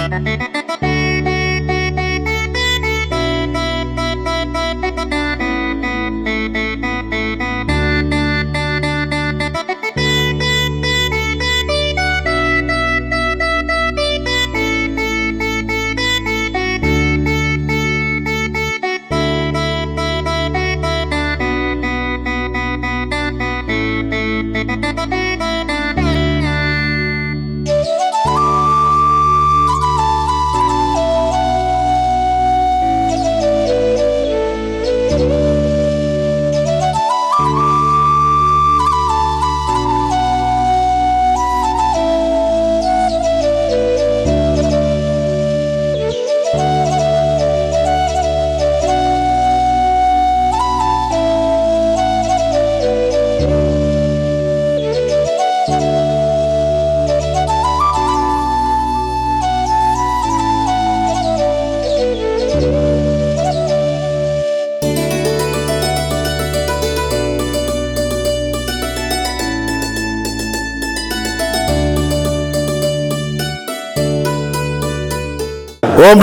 ఓం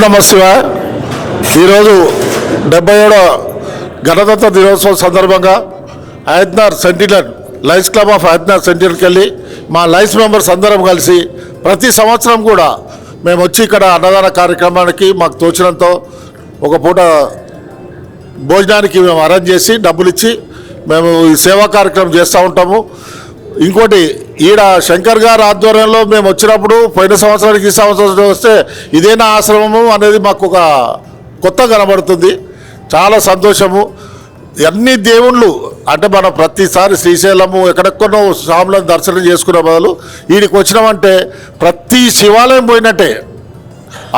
నమ శివాయ. ఈరోజు 77వ గణతంత్ర దినోత్సవం సందర్భంగా Hayathnagar sentinel lions club of Hayathnagar సెంటినల్కి వెళ్ళి మా లయన్స్ మెంబర్స్ అందరం కలిసి ప్రతి సంవత్సరం కూడా మేము వచ్చి ఇక్కడ అన్నదాన కార్యక్రమానికి మాకు తోచినంతో ఒక పూట భోజనానికి మేము అరేంజ్ చేసి డబ్బులు ఇచ్చి మేము ఈ సేవా కార్యక్రమం చేస్తూ ఉంటాము. ఇంకోటి ఈడ శంకర్ గారి ఆధ్వర్యంలో మేము వచ్చినప్పుడు పోయిన సంవత్సరానికి ఈ సంవత్సరం వస్తే ఇదేనా ఆశ్రమము అనేది మాకు ఒక కొత్త కనబడుతుంది. చాలా సంతోషము. అన్ని దేవుళ్ళు అంటే మనం ప్రతిసారి శ్రీశైలము ఎక్కడెక్కడో స్వాములను దర్శనం చేసుకునే బదులు వీడికి వచ్చినామంటే ప్రతి శివాలయం పోయినట్టే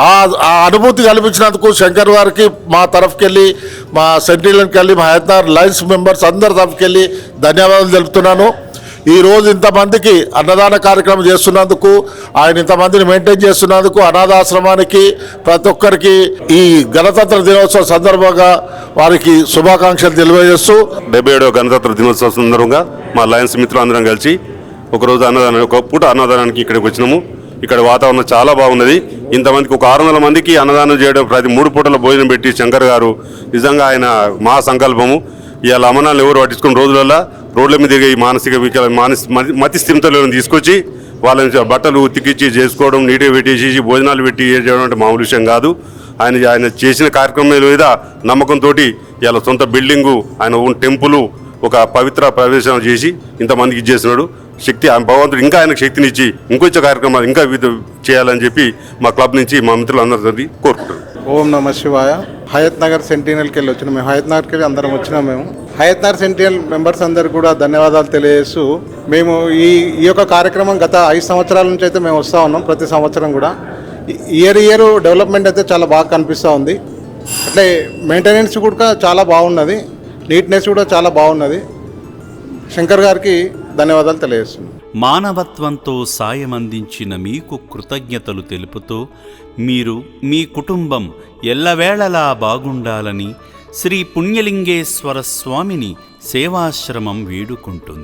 ఆ అనుభూతి కల్పించినందుకు శంకర్ గారికి మా తరఫుకెళ్ళి మా సెంట్రల్కి వెళ్ళి మా హయత్నగర్ లయన్స్ మెంబర్స్ అందరి తరఫుకెళ్ళి ధన్యవాదాలు తెలుపుతున్నాను. ఈరోజు ఇంతమందికి అన్నదాన కార్యక్రమం చేస్తున్నందుకు, ఆయన ఇంతమందిని మెయింటైన్ చేస్తున్నందుకు, అనాథాశ్రమానికి ప్రతి ఒక్కరికి ఈ గణతంత్ర దినోత్సవం సందర్భంగా వారికి శుభాకాంక్షలు తెలియజేస్తూ 77వ గణతంత్ర దినోత్సవం సందర్భంగా మా లయన్స్ మిత్రులు అందరం కలిసి ఒకరోజు ఒక పూట అన్నదానానికి ఇక్కడికి వచ్చినాము. ఇక్కడ వాతావరణం చాలా బాగున్నది. ఇంతమందికి ఒక 600 మందికి అన్నదానం చేయడం, ప్రతి 3 పూటల భోజనం పెట్టి శంకర్ గారు నిజంగా ఆయన మా సంకల్పము. ఇవాళ అమ్మనాలు ఎవరు పట్టించుకున్న రోజులలో రోడ్ల మీద ఈ మానసిక మతి స్థిమితలను తీసుకొచ్చి వాళ్ళని బట్టలు ఉతికిచ్చి చేసుకోవడం, నీట్గా పెట్టేసి భోజనాలు పెట్టి చేయడం అంటే మామూలు విషయం కాదు. ఆయన చేసిన కార్యక్రమం మీద నమ్మకంతో ఇలా సొంత బిల్డింగు, ఆయన ఓన్ టెంపుల్, ఒక పవిత్ర ప్రవేశం చేసి ఇంతమందికి ఇచ్చేసినాడు. శక్తి భగవంతుడు ఇంకా ఆయనకు శక్తిని ఇచ్చి ఇంకొచ్చే కార్యక్రమాలు ఇంకా చేయాలని చెప్పి మా క్లబ్ నుంచి మా మిత్రులందరితో కోరుకుంటారు. ఓం నమ శివాయ. హయత్నగర్ సెంటినల్కి వెళ్ళి వచ్చినాం. మేము హయత్నగర్కి వెళ్ళి అందరం వచ్చినాం. మేము హయత్నగర్ సెంటినల్ మెంబర్స్ అందరికీ కూడా ధన్యవాదాలు తెలియజేస్తూ మేము ఈ యొక్క కార్యక్రమం గత 5 సంవత్సరాల నుంచి అయితే మేము వస్తూ ఉన్నాం. ప్రతి సంవత్సరం కూడా ఇయర్ డెవలప్మెంట్ అయితే చాలా బాగా కనిపిస్తూ ఉంది. అట్లే మెయింటెనెన్స్ కూడా చాలా బాగున్నది, నీట్నెస్ కూడా చాలా బాగున్నది. శంకర్ గారికి ధన్యవాదాలు తెలియజేస్తున్నాం. మానవత్వంతో సాయం అందించిన మీకు కృతజ్ఞతలు తెలుపుతూ మీరు మీ కుటుంబం ఎల్లవేళలా బాగుండాలని శ్రీ పుణ్యలింగేశ్వర స్వామిని సేవాశ్రమం వేడుకుంటుంది.